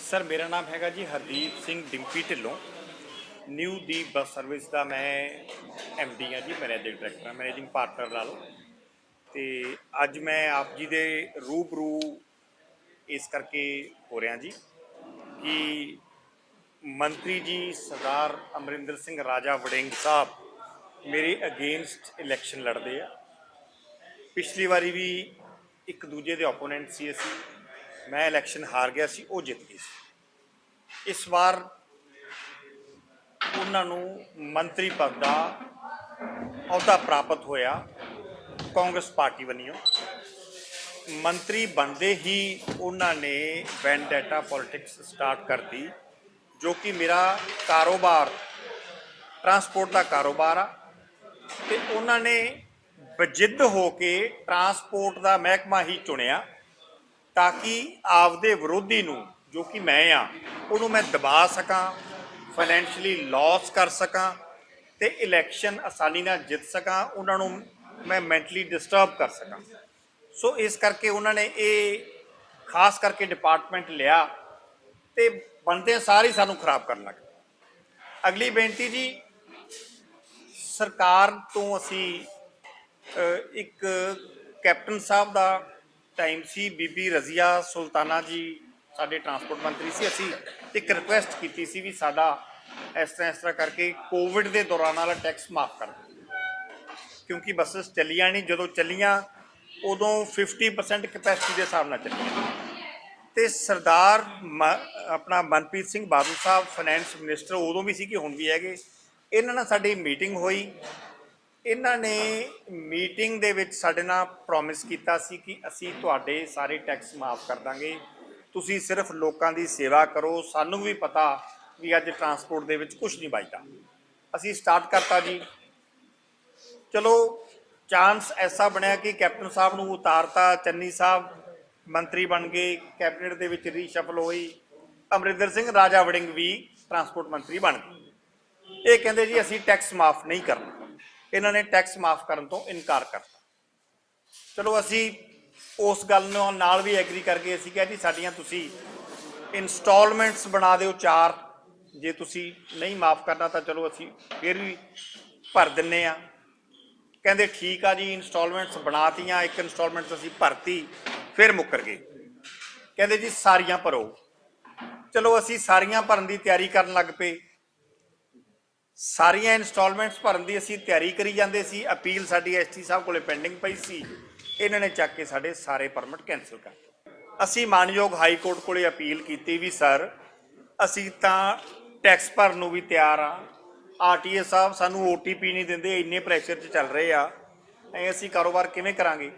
Sir मेरा नाम हैगा जी हरदीप सिंह डिंपी ढिल्लों। न्यू दीप बस सर्विस का मैं MD हाँ जी, मैनेजिंग डायरैक्टर मैनेजिंग पार्टनर ला लो। तो अज मैं आप जी दे रूबरू इस करके हो रहा जी कि मंत्री जी सरदार अमरिंदर सिंह राजा वड़िंग साहब मेरे अगेंस्ट इलैक्शन लड़ते हैं। पिछली बारी भी एक दूजे के ओपोनेंट सी असी, मैं इलैक्शन हार गया सी, वो जित गए सी। इस बार उन्होंने मंत्री पद का अहुदा प्राप्त होया कांग्रेस पार्टी बनियो। मंत्री बनते ही उन्होंने वैंडेटा पॉलिटिक्स स्टार्ट कर दी, जो कि मेरा कारोबार ट्रांसपोर्ट का कारोबार आ। तो उन्होंने बजिद्द होके ट्रांसपोर्ट का महकमा ही चुनिया ताकि आपदे विरोधी नूं, जो कि मैं हाँ, उन्होंने मैं दबा सकां, फाइनैंशली लॉस कर सकां ते इलैक्शन आसानी नाल जित सकां, उन्होंने मैं मैंटली डिस्टर्ब कर सकां। सो इस करके उन्होंने ये खास करके डिपार्टमेंट लिया तो बनते सारे सानू खराब करन लग पए। अगली बेनती जी, सरकार तो असी एक कैप्टन साहब का टाइम सी, बीबी रजिया सुल्ताना जी साडे ट्रांसपोर्ट मंत्री सी, असी एक रिक्वेस्ट की सी भी साडा इस तरह करके कोविड के दौरान वाला टैक्स माफ़ कर दो, क्योंकि बसिस चलियां नहीं, जो चलियां उदों 50% कैपेसिटी के हिसाब नाल चलियां। तो सरदार अपना मनप्रीत सिंह बादल साहब फाइनैंस मिनिस्टर उदों भी सी कि हुण भी हैगे, इन्हां नाल साडी मीटिंग हुई। इन्होंने मीटिंग दे विच साडे नाल प्रॉमिस कीता सी कि असी तुहाडे सारे टैक्स माफ़ कर दांगे, तुसी सिर्फ लोकां दी सेवा करो। सानू भी पता भी अज ट्रांसपोर्ट दे विच कुछ नहीं बचदा, असी स्टार्ट करता जी। चलो चांस ऐसा बनया कि कैप्टन साहब नूं उतारता, चन्नी साहब मंत्री बन गए, कैबिनेट दे विच रीशफल हुई, अमरिंदर सिंह राजा वड़िंग भी ट्रांसपोर्ट मंत्री बन गए। ये कहते जी असी टैक्स माफ़ नहीं करना, इन्होंने टैक्स माफ़ करने तो इनकार करता। चलो असी उस गल नाल भी एग्री करके असी कहा जी साडियां तुसी इंस्टॉलमेंट्स बना दो 4, जे तुसी नहीं माफ़ करना तो चलो असी फिर भी भर दिन्ने आ। कहते ठीक आ जी, इंस्टॉलमेंट्स बनातियां, एक इंस्टॉलमेंट्स असी भरती, फिर मुकर गए। कहते जी सारियां भरो। चलो असी सारियां भरन की तैयारी करन लग पे। सारिया इंस्टॉलमेंट्स भरन की असी तैयारी करी जाते सी। अपील साडी ST साहब को पेंडिंग पई सी, इन्होंने चक के साडे सारे परमिट कैंसल कर। असी मानयोग हाई कोर्ट को अपील की भी सर असी तां टैक्स भरन नूं भी तैयार हाँ, RTA साहब सानू OTP नहीं देंदे, इन्ने प्रैशर च चल रहे आ, असी कारोबार किवें करांगे।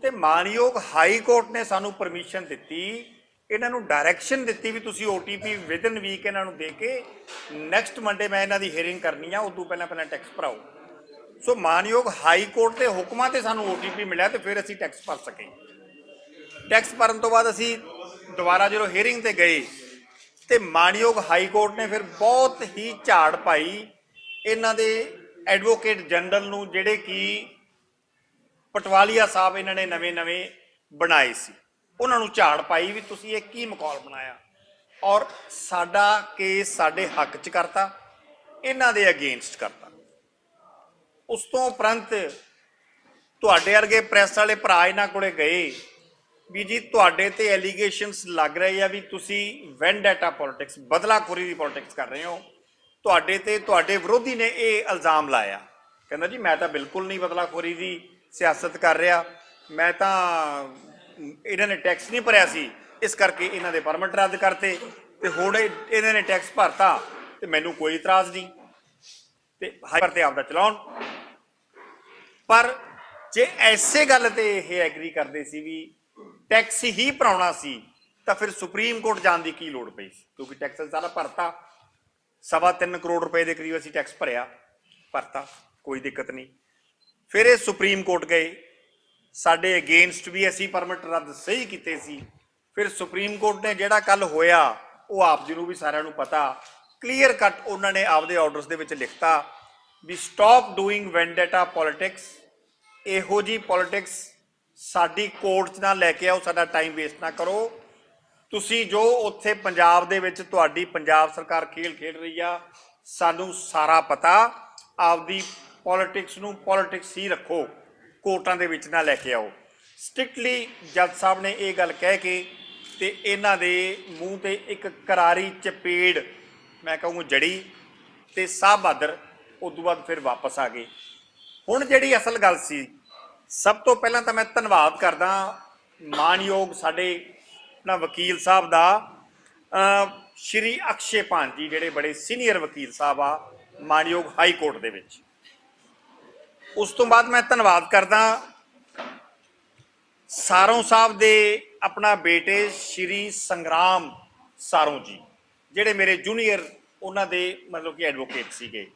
ते मानयोग हाई कोर्ट ने सानू परमिशन दिती, इन्हां नूं डायरैक्शन दिती भी तुसीं OTP विदिन वीक इन्हां नूं दे के नैक्सट मंडे मैं इन्हां दी हियरिंग करनी आ, उदों पहलां टैक्स भराओ। सो मानयोग हाई कोर्ट के हुक्मां ते सानू OTP मिलिया तो फिर असी टैक्स भर सके। टैक्स भरन तो बाद असी दोबारा जो हियरिंग ते गए तो मानयोग हाई कोर्ट ने फिर बहुत ही झाड़ पाई इन्हां दे एडवोकेट जनरल नूं, जिहड़े कि पटवालिया साहब इन्होंने नवे नवे बनाए सी, उन्होंने झाड़ पाई भी तुसीं ये की मखौल बनाया और साडा केस साडे हक च करता, इन्हां दे अगेंस्ट करता। उस तो उपरंत तुहाडे वर्गे प्रैस वाले भरा इन्हां कोले गए भी जी तुहाडे ते एलीगेशनस लग रहे हैं भी तुसीं वेंडेटा पॉलिटिक्स, बदलाखोरी की पॉलिटिक्स कर रहे हो। तुहाडे ते तुहाडे विरोधी ने यह इल्जाम लाया, कहना जी मैं तो बिल्कुल नहीं बदलाखोरी की सियासत कर रहा, मैं तो इन्होंने टैक्स नहीं भरिया सी, इस करके इन्हों के परमिट रद्द करते, तो हुण इन्होंने टैक्स भरता तो मैनू कोई इतराज़ नहीं, तो हाई ते आपदा चलाउण। पर जे ऐसे गल ते ये एग्री करते सी भी टैक्स ही भराउणा सी तो फिर सुप्रीम कोर्ट जाने की की लोड़ पई, क्योंकि टैक्स सारा भरता, 3.25 करोड़ रुपए के करीब असी टैक्स भरिया, भरता, कोई दिक्कत नहीं। फिर ये सुप्रीम कोर्ट गए, साडे अगेंस्ट भी असी परमिट रद्द सही किए सी। फिर सुप्रीम कोर्ट ने जिहड़ा कल होया वो आप जी नूं भी सारिआं नूं पता, क्लीयर कट उन्होंने आपदे ऑर्डरस दे विच लिखता भी स्टॉप डूइंग वेंडेटा पॉलिटिक्स, इहो जी पॉलिटिक्स साडी कोर्ट च ना लैके आओ, साडा टाइम वेस्ट ना करो। ਤੁਸੀਂ ਜੋ ਉੱਥੇ ਪੰਜਾਬ ਦੇ ਵਿੱਚ ਤੁਹਾਡੀ ਪੰਜਾਬ ਸਰਕਾਰ ਖੇਡ ਰਹੀ ਆ, ਸਾਨੂੰ ਸਾਰਾ ਪਤਾ। ਆਪਦੀ ਪੋਲਿਟਿਕਸ ਨੂੰ ਪੋਲਿਟਿਕਸ ਹੀ ਰੱਖੋ, ਕੋਰਟਾਂ ਦੇ ਵਿੱਚ ਨਾ ਲੈ ਕੇ ਆਓ। ਸਟ੍ਰਿਕਟਲੀ ਜੱਜ ਸਾਹਿਬ ਨੇ ਇਹ ਗੱਲ ਕਹਿ ਕੇ ਤੇ ਇਹਨਾਂ ਦੇ ਮੂੰਹ ਤੇ ਇੱਕ ਕਰਾਰੀ ਚਪੇੜ ਮੈਂ ਕਹੂੰ ਜੜੀ ਤੇ ਸਾਹ ਬਹਾਦਰ ਉਦੋਂ ਬਾਅਦ ਫਿਰ ਵਾਪਸ ਆ ਗਏ। ਹੁਣ ਜਿਹੜੀ ਅਸਲ ਗੱਲ ਸੀ, ਸਭ ਤੋਂ ਪਹਿਲਾਂ ਤਾਂ ਮੈਂ ਧੰਨਵਾਦ ਕਰਦਾ ਮਾਨਯੋਗ ਸਾਡੇ ਨਾ ਵਕੀਲ ਸਾਹਿਬ ਦਾ, ਸ਼੍ਰੀ ਅਕਸ਼ੇ ਪਾਨ ਜੀ, ਜਿਹੜੇ ਬੜੇ ਸੀਨੀਅਰ ਵਕੀਲ ਸਾਹਿਬ ਆ ਮਾਨਯੋਗ ਹਾਈ ਕੋਰਟ ਦੇ ਵਿੱਚ। ਉਸ ਤੋਂ ਬਾਅਦ ਮੈਂ ਧੰਨਵਾਦ ਕਰਦਾ ਸਾਰੋਂ ਸਾਹਿਬ ਦੇ ਆਪਣਾ ਬੇਟੇ ਸ਼੍ਰੀ ਸੰਗਰਾਮ ਸਾਰੋਂ ਜੀ, ਜਿਹੜੇ ਮੇਰੇ ਜੂਨੀਅਰ ਉਹਨਾਂ ਦੇ ਮਤਲਬ ਕਿ ਐਡਵੋਕੇਟ ਸੀਗੇ।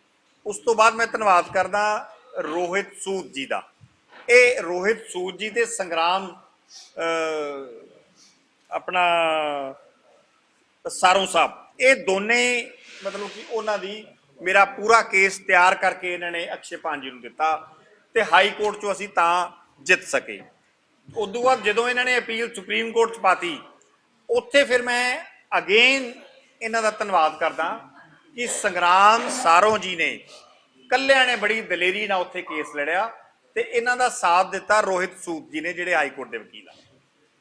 ਉਸ ਤੋਂ ਬਾਅਦ ਮੈਂ ਧੰਨਵਾਦ ਕਰਦਾ ਰੋਹਿਤ ਸੂਦ ਜੀ ਦਾ। ਇਹ ਰੋਹਿਤ ਸੂਦ ਜੀ ਤੇ ਸੰਗਰਾਮ ਆਪਣਾ ਸਾਰੋਂ ਸਾਹਿਬ, ਇਹ ਦੋਨੇ ਮਤਲਬ ਕਿ ਉਹਨਾਂ ਦੀ ਮੇਰਾ ਪੂਰਾ ਕੇਸ ਤਿਆਰ ਕਰਕੇ ਇਹਨਾਂ ਨੇ ਅਕਸ਼ੇ ਪਾਨ ਜੀ ਨੂੰ ਦਿੱਤਾ ਤੇ ਹਾਈ ਕੋਰਟ 'ਚੋਂ ਅਸੀਂ ਤਾਂ ਜਿੱਤ ਸਕੇ। ਉਦੋਂ ਬਾਅਦ ਜਦੋਂ ਇਹਨਾਂ ਨੇ ਅਪੀਲ ਸੁਪਰੀਮ ਕੋਰਟ 'ਚ ਪਾਤੀ, ਉੱਥੇ ਫਿਰ ਮੈਂ ਅਗੇਨ ਇਹਨਾਂ ਦਾ ਧੰਨਵਾਦ ਕਰਦਾ ਕਿ ਸੰਗਰਾਮ ਸਾਰੋਂ ਜੀ ਨੇ ਕੱਲਿਆਂ ਨੇ ਬੜੀ ਦਲੇਰੀ ਨਾਲ ਉੱਥੇ ਕੇਸ ਲੜਿਆ ਤੇ ਇਹਨਾਂ ਦਾ ਸਾਥ ਦਿੱਤਾ ਰੋਹਿਤ ਸੂਦ ਜੀ ਨੇ, ਜਿਹੜੇ ਹਾਈ ਕੋਰਟ ਦੇ ਵਕੀਲ ਆ।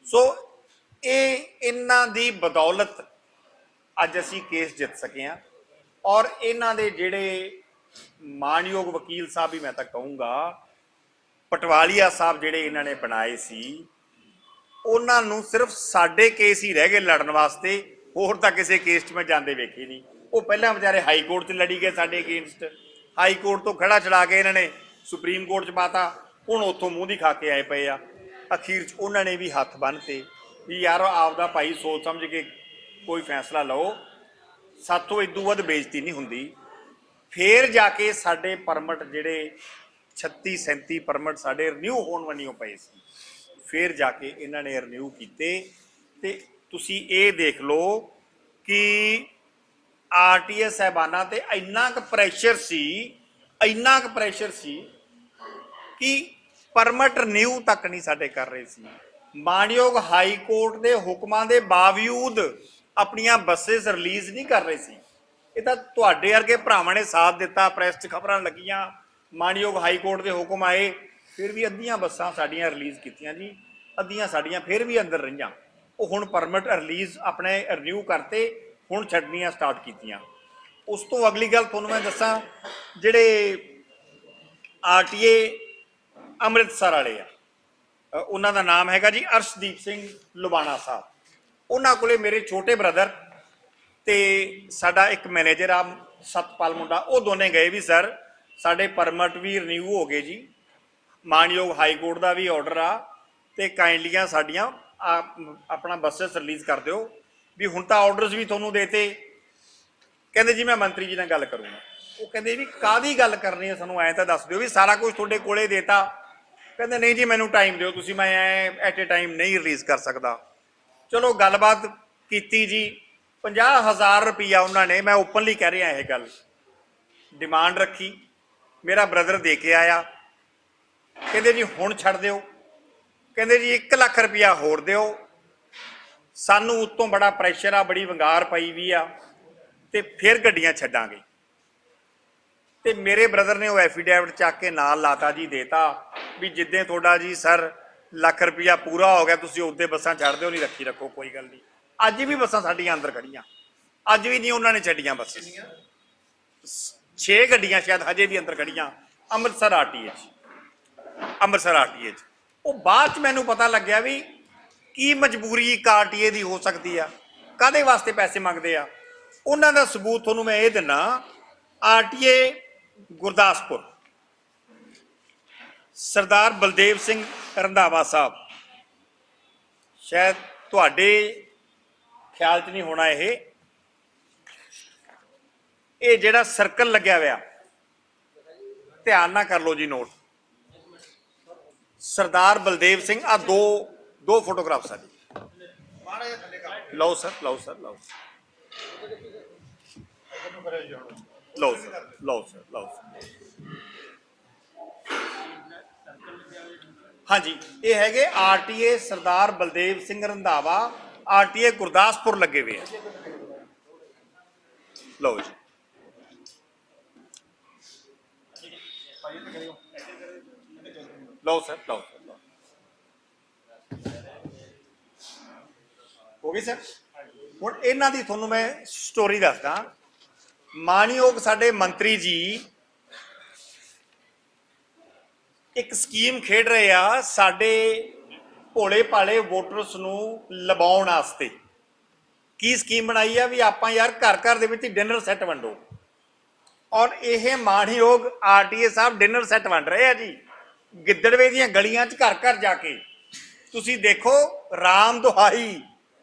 ਸੋ ਇਹ ਇਹਨਾਂ ਦੀ ਬਦੌਲਤ ਅੱਜ ਅਸੀਂ ਕੇਸ ਜਿੱਤ ਸਕੇ ਹਾਂ। ਔਰ ਇਹਨਾਂ ਦੇ ਜਿਹੜੇ ਮਾਨਯੋਗ ਵਕੀਲ ਸਾਹਿਬ ਵੀ ਮੈਂ ਤਾਂ ਕਹੂੰਗਾ, ਪਟਵਾਲੀਆ ਸਾਹਿਬ ਜਿਹੜੇ ਇਹਨਾਂ ਨੇ ਬਣਾਏ ਸੀ, ਉਹਨਾਂ ਨੂੰ ਸਿਰਫ ਸਾਡੇ ਕੇਸ ਹੀ ਰਹਿ ਗਏ ਲੜਨ ਵਾਸਤੇ, ਹੋਰ ਤਾਂ ਕਿਸੇ ਕੇਸ 'ਚ ਮੈਂ ਜਾਂਦੇ ਵੇਖੇ ਨਹੀਂ। ਉਹ ਪਹਿਲਾਂ ਵਿਚਾਰੇ ਹਾਈ ਕੋਰਟ 'ਚ ਲੜੀ ਗਏ ਸਾਡੇ ਅਗੇਂਸਟ, ਹਾਈ ਕੋਰਟ ਤੋਂ ਖੜਾ ਚੜਾ ਕੇ ਇਹਨਾਂ ਨੇ ਸੁਪਰੀਮ ਕੋਰਟ 'ਚ ਪਾਤਾ, ਹੁਣ ਉੱਥੋਂ ਮੂੰਹ ਦੀ ਖਾ ਕੇ ਆਏ ਪਏ ਆ। ਅਖੀਰ 'ਚ ਉਹਨਾਂ ਨੇ ਵੀ ਹੱਥ ਬੰਨ੍ਹਤੇ ਵੀ ਯਾਰ ਆਪਦਾ ਭਾਈ ਸੋਚ ਸਮਝ ਕੇ ਕੋਈ ਫੈਸਲਾ ਲਓ, ਸਾਥੋਂ ਇਦੋਂ ਵੱਧ ਬੇਇੱਜ਼ਤੀ ਨਹੀਂ ਹੁੰਦੀ। ਫੇਰ ਜਾ ਕੇ ਸਾਡੇ ਪਰਮਿਟ ਜਿਹੜੇ 36-37 ਪਰਮਿਟ ਸਾਡੇ ਰਿਨਿਊ ਹੋਣ ਵੰਨਿਓ ਪਏ ਸੀ, ਫੇਰ ਜਾ ਕੇ ਇਹਨਾਂ ਨੇ ਰਿਨਿਊ ਕੀਤੇ। ਤੇ ਤੁਸੀਂ ਇਹ ਦੇਖ ਲਓ ਕਿ ਆਰਟੀਏ ਸਾਹਿਬਾਨਾਂ ਤੇ ਇੰਨਾ ਕੁ ਪ੍ਰੈਸ਼ਰ ਸੀ ਕਿ ਪਰਮਿਟ ਰਿਨਿਊ ਤੱਕ ਨਹੀਂ ਸਾਡੇ ਕਰ ਰਹੇ ਸੀ। ਮਾਨਯੋਗ ਹਾਈ ਕੋਰਟ ਦੇ ਹੁਕਮਾਂ ਦੇ ਬਾਵਜੂਦ ਆਪਣੀਆਂ ਬੱਸੇਸ ਰਿਲੀਜ਼ ਨਹੀਂ ਕਰ ਰਹੇ ਸੀ। ਇਹ ਤਾਂ ਤੁਹਾਡੇ ਵਰਗੇ ਭਰਾਵਾਂ ਨੇ ਸਾਥ ਦਿੱਤਾ, ਪ੍ਰੈਸ 'ਚ ਖਬਰਾਂ ਲੱਗੀਆਂ, ਮਾਨਯੋਗ ਹਾਈ ਕੋਰਟ ਦੇ ਹੁਕਮ ਆਏ, ਫਿਰ ਵੀ ਅੱਧੀਆਂ ਬੱਸਾਂ ਸਾਡੀਆਂ ਰਿਲੀਜ਼ ਕੀਤੀਆਂ ਜੀ, ਅੱਧੀਆਂ ਸਾਡੀਆਂ ਫਿਰ ਵੀ ਅੰਦਰ ਰਹੀਆਂ। ਉਹ ਹੁਣ ਪਰਮਿਟ ਰਿਲੀਜ਼ ਆਪਣੇ ਰਿਨਿਊ ਕਰਤੇ, ਹੁਣ ਛੱਡਣੀਆਂ ਸਟਾਰਟ ਕੀਤੀਆਂ। ਉਸ ਤੋਂ ਅਗਲੀ ਗੱਲ ਤੁਹਾਨੂੰ ਮੈਂ ਦੱਸਾਂ, ਜਿਹੜੇ ਆਰਟੀਏ ਅੰਮ੍ਰਿਤਸਰ ਵਾਲੇ ਆ, ਉਹਨਾਂ ਦਾ ਨਾਮ ਹੈਗਾ ਜੀ ਅਰਸ਼ਦੀਪ ਸਿੰਘ ਲੁਬਾਣਾ ਸਾਹਿਬ। ਉਹਨਾਂ ਕੋਲੇ ਮੇਰੇ ਛੋਟੇ ਬ੍ਰਦਰ ਤੇ ਸਾਡਾ ਇੱਕ ਮੈਨੇਜਰ ਆ ਸਤਪਾਲ ਮੁੰਡਾ, ਉਹ ਦੋਨੇ ਗਏ ਵੀ ਸਰ ਸਾਡੇ ਪਰਮਿਟ ਵੀ ਰਿਨਿਊ ਹੋ ਗਏ ਜੀ, ਮਾਨਯੋਗ ਹਾਈ ਕੋਰਟ ਦਾ ਵੀ ਆਰਡਰ ਆ ਤੇ ਕਾਈਂਡਲੀਆਂ ਸਾਡੀਆਂ ਆਪਣਾ ਬੱਸਸ ਰਿਲੀਜ਼ ਕਰ ਦਿਓ ਵੀ, ਹੁਣ ਤਾਂ ਆਰਡਰਸ ਵੀ ਤੁਹਾਨੂੰ ਦੇਤੇ। ਕਹਿੰਦੇ ਜੀ ਮੈਂ ਮੰਤਰੀ ਜੀ ਨਾਲ ਗੱਲ ਕਰੂੰਗਾ। ਉਹ ਕਹਿੰਦੇ ਵੀ ਕਾਹਦੀ ਗੱਲ ਕਰਨੀ ਹੈ, ਸਾਨੂੰ ਐਂ ਤਾਂ ਦੱਸ ਦਿਓ ਵੀ ਸਾਰਾ ਕੁਝ ਤੁਹਾਡੇ ਕੋਲੇ ਦੇਤਾ। ਕਹਿੰਦੇ ਨਹੀਂ ਜੀ ਮੈਨੂੰ ਟਾਈਮ ਦਿਓ ਤੁਸੀਂ, ਮੈਂ ਐਟ ਏ ਟਾਈਮ ਨਹੀਂ ਰਿਲੀਜ਼ ਕਰ ਸਕਦਾ। ਚਲੋ ਗੱਲਬਾਤ ਕੀਤੀ ਜੀ, 50,000 ਰੁਪਈਆ ਉਹਨਾਂ ਨੇ, ਮੈਂ ਓਪਨਲੀ ਕਹਿ ਰਿਹਾ ਇਹ ਗੱਲ, ਡਿਮਾਂਡ ਰੱਖੀ। ਮੇਰਾ ਬ੍ਰਦਰ ਦੇ ਕੇ ਆਇਆ, ਕਹਿੰਦੇ ਜੀ ਹੁਣ ਛੱਡ ਦਿਓ, ਕਹਿੰਦੇ ਜੀ 1 ਲੱਖ ਰੁਪਈਆ ਹੋਰ ਦਿਓ, ਸਾਨੂੰ ਉੱਤੋਂ ਬੜਾ ਪ੍ਰੈਸ਼ਰ ਆ, ਬੜੀ ਵੰਗਾਰ ਪਈ ਵੀ ਆ, ਤੇ ਫਿਰ ਗੱਡੀਆਂ ਛੱਡਾਂਗੇ। ਤੇ ਮੇਰੇ ਬ੍ਰਦਰ ਨੇ ਉਹ ਐਫੀਡੇਵਿਟ ਚੱਕ ਕੇ ਨਾਲ ਲਾਤਾ ਜੀ, ਦੇਤਾ ਵੀ ਜਿੱਦਾਂ ਤੁਹਾਡਾ ਜੀ ਸਰ ਲੱਖ ਰੁਪਈਆ ਪੂਰਾ ਹੋ ਗਿਆ ਤੁਸੀਂ ਉਹਦੇ ਬੱਸਾਂ ਛੱਡ ਦਿਓ, ਨਹੀਂ ਰੱਖੀ ਰੱਖੋ ਕੋਈ ਗੱਲ ਨਹੀਂ। ਅੱਜ ਵੀ ਬੱਸਾਂ ਸਾਡੀਆਂ ਅੰਦਰ ਖੜੀਆਂ, ਅੱਜ ਵੀ ਨਹੀਂ ਉਹਨਾਂ ਨੇ ਛੱਡੀਆਂ ਬੱਸਾਂ, 6 ਗੱਡੀਆਂ ਸ਼ਾਇਦ ਹਜੇ ਵੀ ਅੰਦਰ ਖੜੀਆਂ ਅੰਮ੍ਰਿਤਸਰ ਆਰਟੀਏ 'ਚ। ਉਹ ਬਾਅਦ 'ਚ ਮੈਨੂੰ ਪਤਾ ਲੱਗਿਆ ਵੀ ਕੀ ਮਜਬੂਰੀ ਇੱਕ ਆਰਟੀਏ ਦੀ ਹੋ ਸਕਦੀ ਆ, ਕਾਹਦੇ ਵਾਸਤੇ ਪੈਸੇ ਮੰਗਦੇ ਆ। ਉਹਨਾਂ ਦਾ ਸਬੂਤ ਤੁਹਾਨੂੰ ਮੈਂ ਇਹ ਦਿੰਦਾ, ਆਰਟੀਏ ਗੁਰਦਾਸਪੁਰ ਸਰਦਾਰ ਬਲਦੇਵ ਸਿੰਘ ਰੰਧਾਵਾ ਸਾਹਿਬ, ਸ਼ਾਇਦ ਤੁਹਾਡੇ ਖਿਆਲ 'ਚ ਨਹੀਂ ਹੋਣਾ, ਇਹ ਜਿਹੜਾ ਸਰਕਲ ਲੱਗਿਆ ਹੋਇਆ ਧਿਆਨ ਨਾਲ ਕਰ ਲਓ ਜੀ ਨੋਟ, ਸਰਦਾਰ ਬਲਦੇਵ ਸਿੰਘ, ਆ ਦੋ ਫੋਟੋਗ੍ਰਾਫ ਸਾਡੀ, ਲਓ ਸਰ ਲਓ ਸਰ ਲਓ ਲਓ ਸਰ ਲਓ ਸਰ ਲਓ ਸਰ। ਹਾਂਜੀ ਇਹ ਹੈਗੇ ਆਰਟੀਏ ਸਰਦਾਰ ਬਲਦੇਵ ਸਿੰਘ ਰੰਧਾਵਾ, RTA ਗੁਰਦਾਸਪੁਰ ਲੱਗੇ ਹੋਏ ਆ। ਲਓ ਜੀ, ਲਓ ਸਰ, ਲਓ ਹੋ ਗਈ ਸਰ। ਹੁਣ ਇਹਨਾਂ ਦੀ ਤੁਹਾਨੂੰ ਮੈਂ ਸਟੋਰੀ ਦੱਸਦਾ। ਮਾਨਯੋਗ ਸਾਡੇ ਮੰਤਰੀ ਜੀ ਇੱਕ ਸਕੀਮ ਖੇਡ ਰਹੇ ਆ ਸਾਡੇ ਭੋਲੇ ਭਾਲੇ ਵੋਟਰਸ ਨੂੰ ਲਵਾਉਣ ਵਾਸਤੇ। ਕੀ ਸਕੀਮ ਬਣਾਈ ਆ ਵੀ ਆਪਾਂ ਯਾਰ ਘਰ ਘਰ ਦੇ ਵਿੱਚ ਡਿਨਰ ਸੈੱਟ ਵੰਡੋ, ਔਰ ਇਹ ਮਾਨਯੋਗ RTA ਸਾਹਿਬ ਡਿਨਰ ਸੈੱਟ ਵੰਡ ਰਹੇ ਆ ਜੀ ਗਿੱਦੜਵੇ ਦੀਆਂ ਗਲੀਆਂ 'ਚ ਘਰ ਘਰ ਜਾ ਕੇ। ਤੁਸੀਂ ਦੇਖੋ, ਰਾਮ ਦੁਹਾਈ,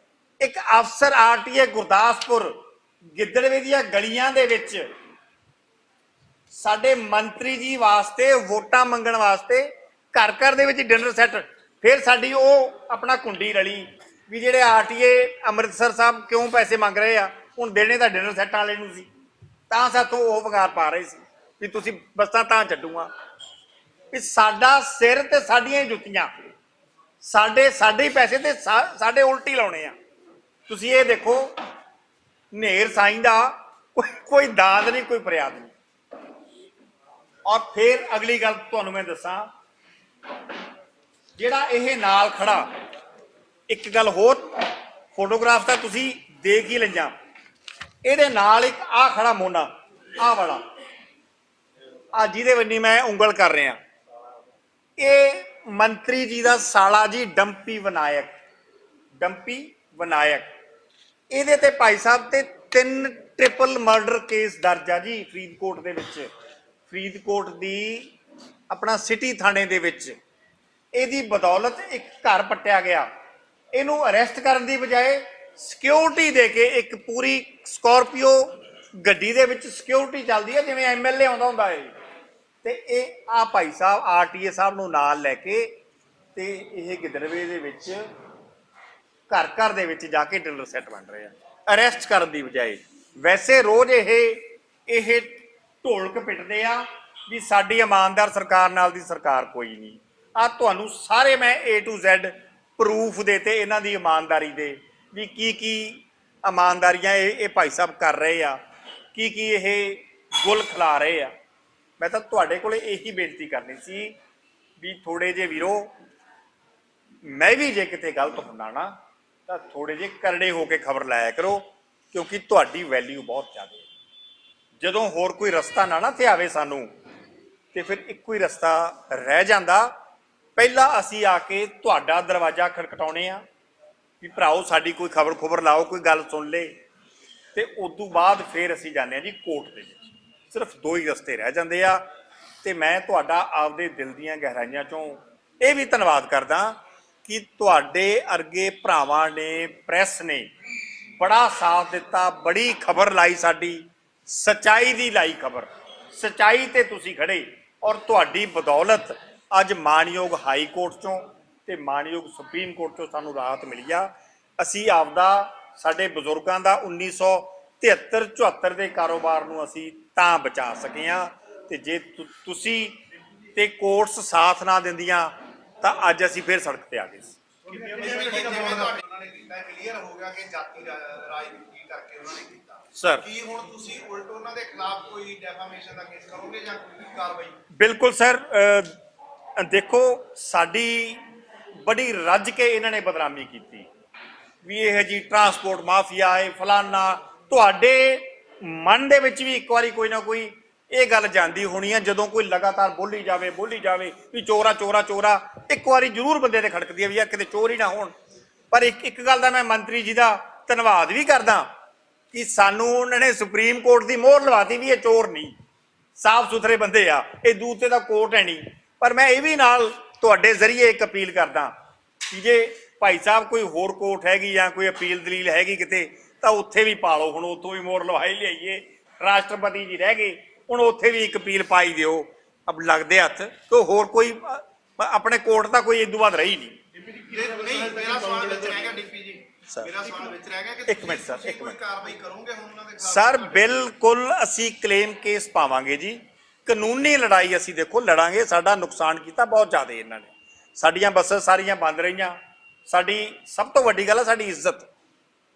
ਇੱਕ ਅਫਸਰ RTA ਗੁਰਦਾਸਪੁਰ ਗਿੱਦੜਵੇ ਦੀਆਂ ਗਲੀਆਂ ਦੇ ਵਿੱਚ ਸਾਡੇ ਮੰਤਰੀ ਜੀ ਵਾਸਤੇ ਵੋਟਾਂ ਮੰਗਣ ਵਾਸਤੇ ਘਰ ਘਰ ਦੇ ਵਿੱਚ ਡਿਨਰ ਸੈੱਟ। ਫਿਰ ਸਾਡੀ ਉਹ ਆਪਣਾ ਕੁੰਡੀ ਰਲੀ ਵੀ ਜਿਹੜੇ RTA ਅੰਮ੍ਰਿਤਸਰ ਸਾਹਿਬ ਕਿਉਂ ਪੈਸੇ ਮੰਗ ਰਹੇ ਆ, ਹੁਣ ਦੇਣੇ ਤਾਂ ਡਿਨਰ ਸੈੱਟਾਂ ਵਾਲੇ ਨੂੰ ਸੀ, ਤਾਂ ਸਾਥੋਂ ਉਹ ਵਗਾਰ ਪਾ ਰਹੇ ਸੀ ਵੀ ਤੁਸੀਂ ਬੱਸਾਂ ਤਾਂ ਛੱਡੂਗਾ। ਵੀ ਸਾਡਾ ਸਿਰ ਤੇ ਸਾਡੀਆਂ ਹੀ ਜੁੱਤੀਆਂ, ਸਾਡੇ ਹੀ ਪੈਸੇ ਤੇ ਸਾਡੇ ਉਲਟੀ ਲਾਉਣੇ ਆ। ਤੁਸੀਂ ਇਹ ਦੇਖੋ, ਨੇਰ ਸਾਈਂ ਦਾ ਕੋਈ ਦਾਦ ਨਹੀਂ, ਕੋਈ ਫਰਿਆਦ ਨਹੀਂ। ਔਰ ਫਿਰ ਅਗਲੀ ਗੱਲ ਤੁਹਾਨੂੰ ਮੈਂ ਦੱਸਾਂ, ਜਿਹੜਾ ਇਹ ਨਾਲ ਖੜਾ, ਇੱਕ ਗੱਲ ਹੋਰ, ਫੋਟੋਗ੍ਰਾਫ ਤਾਂ ਤੁਸੀਂ ਦੇਖ ਹੀ ਲਈਆਂ, ਇਹਦੇ ਨਾਲ ਇੱਕ ਆਹ ਖੜਾ ਮੋਨਾ, ਆਹ ਵਾਲਾ, ਆ ਜਿਹਦੇ ਬੰਨੀ ਮੈਂ ਉਂਗਲ ਕਰ ਰਿਹਾ, ਇਹ ਮੰਤਰੀ ਜੀ ਦਾ ਸਾਲਾ ਜੀ ਡੰਪੀ ਵਿਨਾਇਕ। ਡੰਪੀ ਵਿਨਾਇਕ, ਇਹਦੇ ਤੇ ਭਾਈ ਸਾਹਿਬ ਤੇ 3 ਟ੍ਰਿਪਲ ਮਰਡਰ ਕੇਸ ਦਰਜ ਆ ਜੀ ਫਰੀਦਕੋਟ ਦੇ ਵਿੱਚ, ਫਰੀਦਕੋਟ ਦੀ ਆਪਣਾ ਸਿਟੀ ਥਾਣੇ ਦੇ ਵਿੱਚ। ਇਹਦੀ ਬਦੌਲਤ ਇੱਕ ਘਰ ਪੱਟਿਆ ਗਿਆ। ਇਹਨੂੰ ਅਰੈਸਟ ਕਰਨ ਦੀ ਬਜਾਏ ਸਿਕਿਉਰਿਟੀ ਦੇ ਕੇ, ਇੱਕ ਪੂਰੀ ਸਕੋਰਪੀਓ ਗੱਡੀ ਦੇ ਵਿੱਚ ਸਿਕਿਉਰਿਟੀ ਚੱਲਦੀ ਹੈ ਜਿਵੇਂ MLA ਆਉਂਦਾ ਹੁੰਦਾ ਹੈ, ਤੇ ਇਹ ਆ ਭਾਈ ਸਾਹਿਬ RTA ਸਾਹਿਬ ਨੂੰ ਨਾਲ ਲੈ ਕੇ ਤੇ ਇਹ ਗਿੱਦੜਵੇ ਦੇ ਵਿੱਚ ਘਰ ਘਰ ਦੇ ਵਿੱਚ ਜਾ ਕੇ ਡਿਨਰ ਸੈੱਟ ਵੰਡ ਰਹੇ ਆ ਅਰੈਸਟ ਕਰਨ ਦੀ ਬਜਾਏ। ਵੈਸੇ ਰੋਜ਼ ਇਹ ਢੋਲਕ ਪਿੱਟਦੇ ਆ ਵੀ ਸਾਡੀ ਇਮਾਨਦਾਰ ਸਰਕਾਰ ਨਾਲ ਦੀ ਸਰਕਾਰ ਕੋਈ ਨਹੀਂ। ਆ ਤੁਹਾਨੂੰ ਸਾਰੇ ਮੈਂ A to Z ਪ੍ਰੂਫ ਦੇਤੇ ਇਹਨਾਂ ਦੀ ਇਮਾਨਦਾਰੀ ਦੇ, ਵੀ ਕੀ ਇਮਾਨਦਾਰੀਆਂ ਇਹ ਭਾਈ ਸਾਹਿਬ ਕਰ ਰਹੇ ਆ, ਕੀ ਇਹ ਗੁਲ ਖਿਲਾ ਰਹੇ ਆ। ਮੈਂ ਤਾਂ ਤੁਹਾਡੇ ਕੋਲੇ ਇਹੀ ਬੇਨਤੀ ਕਰਨੀ ਸੀ ਵੀ ਥੋੜੇ ਜਿਹੇ ਵੀਰੋ, ਮੈਂ ਵੀ ਜੇ ਕਿਤੇ ਗਲਤ ਹੁੰਦਾ ਨਾ ਤਾਂ ਥੋੜੇ ਜਿਹੇ ਕਰੜੇ ਹੋ ਕੇ ਖਬਰ ਲਾਇਆ ਕਰੋ, ਕਿਉਂਕਿ ਤੁਹਾਡੀ ਵੈਲਿਊ ਬਹੁਤ ਜ਼ਿਆਦਾ ਹੈ। ਜਦੋਂ ਹੋਰ ਕੋਈ ਰਸਤਾ ਨਾ ਥਿਆਵੇ ਸਾਨੂੰ, ਤੇ ਫਿਰ ਇੱਕੋ ਹੀ ਰਸਤਾ ਰਹਿ ਜਾਂਦਾ। ਪਹਿਲਾਂ ਅਸੀਂ ਆ ਕੇ ਤੁਹਾਡਾ ਦਰਵਾਜ਼ਾ ਖੜਕਟਾਉਣੇ ਆ ਵੀ ਭਰਾਓ ਸਾਡੀ ਕੋਈ ਖਬਰ ਲਾਓ, ਕੋਈ ਗੱਲ ਸੁਣ ਲੇ, ਤੇ ਉਦੋਂ ਬਾਅਦ ਫਿਰ ਅਸੀਂ ਜਾਂਦੇ ਹਾਂ ਜੀ ਕੋਰਟ ਦੇ ਵਿੱਚ। ਸਿਰਫ 2 ਹੀ ਰਸਤੇ ਰਹਿ ਜਾਂਦੇ ਆ। ਤੇ ਮੈਂ ਤੁਹਾਡਾ ਆਪਦੇ ਦਿਲ ਦੀਆਂ ਗਹਿਰਾਈਆਂ ਚੋਂ ਇਹ ਵੀ ਧੰਨਵਾਦ ਕਰਦਾ ਕਿ ਤੁਹਾਡੇ ਅਰਗੇ ਭਰਾਵਾਂ ਨੇ, ਪ੍ਰੈਸ ਨੇ ਬੜਾ ਸਾਥ ਦਿੱਤਾ, ਬੜੀ ਖਬਰ ਲਾਈ, ਸਾਡੀ ਸੱਚਾਈ ਦੀ ਲਾਈ ਖਬਰ, ਸੱਚਾਈ ਤੇ ਤੁਸੀਂ ਖੜੇ। ਔਰ ਤੁਹਾਡੀ ਬਦੌਲਤ ਅੱਜ ਮਾਨਯੋਗ ਹਾਈ ਕੋਰਟ ਚੋਂ ਤੇ ਮਾਨਯੋਗ ਸੁਪਰੀਮ ਕੋਰਟ ਚੋਂ ਸਾਨੂੰ ਰਾਹਤ ਮਿਲੀ ਆ। ਅਸੀਂ ਆਪਦਾ, ਸਾਡੇ ਬਜ਼ੁਰਗਾਂ ਦਾ 1973-74 ਦੇ ਕਾਰੋਬਾਰ ਨੂੰ ਅਸੀਂ ਤਾਂ ਬਚਾ ਸਕੇ ਹਾਂ, ਤੇ ਜੇ ਤੁਸੀਂ ਤੇ ਕੋਰਟਸ ਸਾਥ ਨਾ ਦਿੰਦੀਆਂ ਤਾਂ ਅੱਜ ਅਸੀਂ ਫਿਰ ਸੜਕ ਤੇ ਆ ਗਏ ਸੀ। ਸਰ ਕੀ ਹੁਣ ਤੁਸੀਂ ਉਲਟ ਉਹਨਾਂ ਦੇ ਖਿਲਾਫ ਕੋਈ ਡੈਫਾਮੇਸ਼ਨ ਦਾ ਕੇਸ ਕਰੋਗੇ ਜਾਂ ਕੋਈ ਕਾਰਵਾਈ? ਬਿਲਕੁਲ ਸਰ, ਦੇਖੋ ਸਾਡੀ ਬੜੀ ਰੱਜ ਕੇ ਇਹਨਾਂ ਨੇ ਬਦਨਾਮੀ ਕੀਤੀ ਵੀ ਇਹ ਜੀ ਟਰਾਂਸਪੋਰਟ ਮਾਫੀਆ ਹੈ ਫਲਾਨਾ। ਤੁਹਾਡੇ ਮਨ ਦੇ ਵਿੱਚ ਵੀ ਇੱਕ ਵਾਰੀ ਕੋਈ ਨਾ ਕੋਈ ਇਹ ਗੱਲ ਜਾਂਦੀ ਹੋਣੀ ਆ, ਜਦੋਂ ਕੋਈ ਲਗਾਤਾਰ ਬੋਲੀ ਜਾਵੇ ਵੀ ਚੋਰਾ ਚੋਰਾ ਚੋਰਾ, ਇੱਕ ਵਾਰੀ ਜ਼ਰੂਰ ਬੰਦੇ ਤੇ ਖੜਕਦੀ ਹੈ ਵੀ ਯਾਰ ਕਿਤੇ ਚੋਰ ਹੀ ਨਾ ਹੋਣ। ਪਰ ਇੱਕ ਗੱਲ ਦਾ ਮੈਂ ਮੰਤਰੀ ਜੀ ਦਾ ਧੰਨਵਾਦ ਵੀ ਕਰਦਾ ਕਿ ਸਾਨੂੰ ਉਹਨਾਂ ਨੇ ਸੁਪਰੀਮ ਕੋਰਟ ਦੀ ਮੋਹਰ ਲਵਾਤੀ ਵੀ ਇਹ ਚੋਰ ਨਹੀਂ, ਸਾਫ਼ ਸੁਥਰੇ ਬੰਦੇ ਆ, ਇਹ ਦੂਤੇ ਦਾ ਕੋਰਟ ਹੈ ਨਹੀਂ। ਪਰ ਮੈਂ ਇਹ ਵੀ ਨਾਲ ਤੁਹਾਡੇ ਜ਼ਰੀਏ ਇੱਕ ਅਪੀਲ ਕਰਦਾ ਕਿ ਜੇ ਭਾਈ ਸਾਹਿਬ ਕੋਈ ਹੋਰ ਕੋਰਟ ਹੈਗੀ ਜਾਂ ਕੋਈ ਅਪੀਲ ਦਲੀਲ ਹੈਗੀ ਕਿਤੇ, ਤਾਂ ਉੱਥੇ ਵੀ ਪਾ ਲਓ। ਹੁਣ ਉੱਥੋਂ ਵੀ ਮੋਹਰ ਲਵਾਈ ਲਿਆਈਏ, ਰਾਸ਼ਟਰਪਤੀ ਜੀ ਰਹਿ ਗਏ, ਹੁਣ ਉੱਥੇ ਵੀ ਇੱਕ ਅਪੀਲ ਪਾਈ ਦਿਓ ਅਬ ਲੱਗਦੇ ਹੱਥ। तो होर कोई अपने कोर्ट का कोई इदू बाद रही नहीं। एक मिनट सर, एक मिनट सर, बिल्कुल असी क्लेम केस पावांगे जी। कानूनी लड़ाई असी देखो लड़ांगे। साडा नुकसान किया बहुत ज़्यादा इन्होंने, साडियां बस सारियां बंद रही, साडी सब तो वड्डी गल है साडी इज्जत।